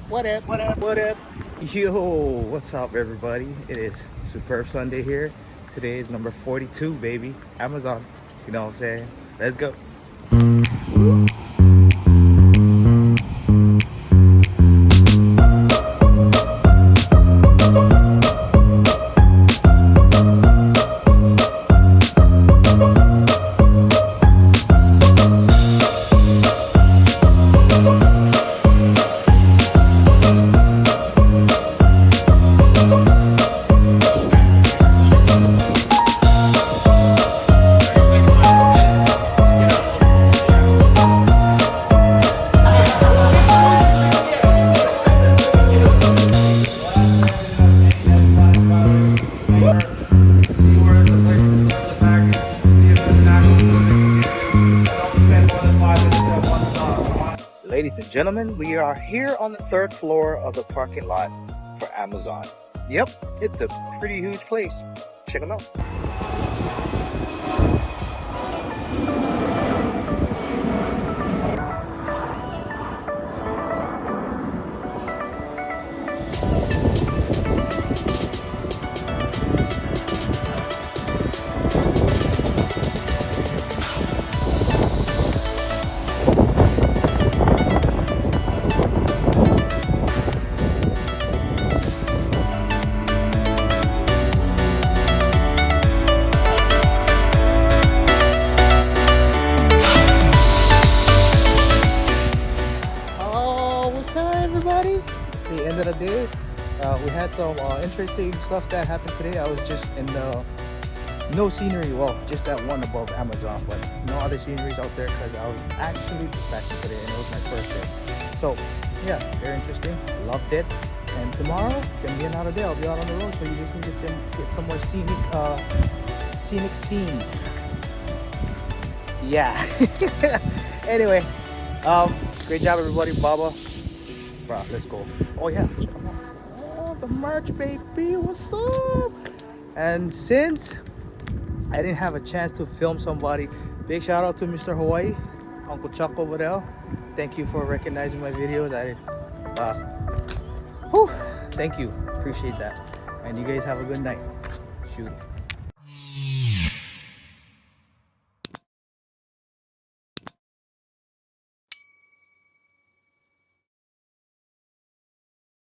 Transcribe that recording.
What up? What up? What up? Yo, what's up, everybody? It is Superb Sunday here. Today is number 42, baby. Amazon. You know what I'm saying? Let's go. Ladies and gentlemen, we are here on the third floor of the parking lot for Amazon. Yep, it's a pretty huge place. Check them out. Oh, what's up, everybody? It's the end of the day. We had some interesting stuff that happened today. I was just in no scenery, well, just that one above Amazon, but no other sceneries out there because I was actually distracted today and it was my first day. So yeah, very interesting. Loved it. And tomorrow gonna be another day. I'll be out on the road, so you just need to get some more scenic scenes. Yeah. Anyway, great job, everybody. Baba, bro, let's go. Oh yeah, check them out. Oh, the merch, baby. What's up? And since I didn't have a chance to film somebody, big shout out to Mr. Hawaii, Uncle Chuck over there. Thank you for recognizing my videos. Thank you. Appreciate that. And you guys have a good night. Shoot.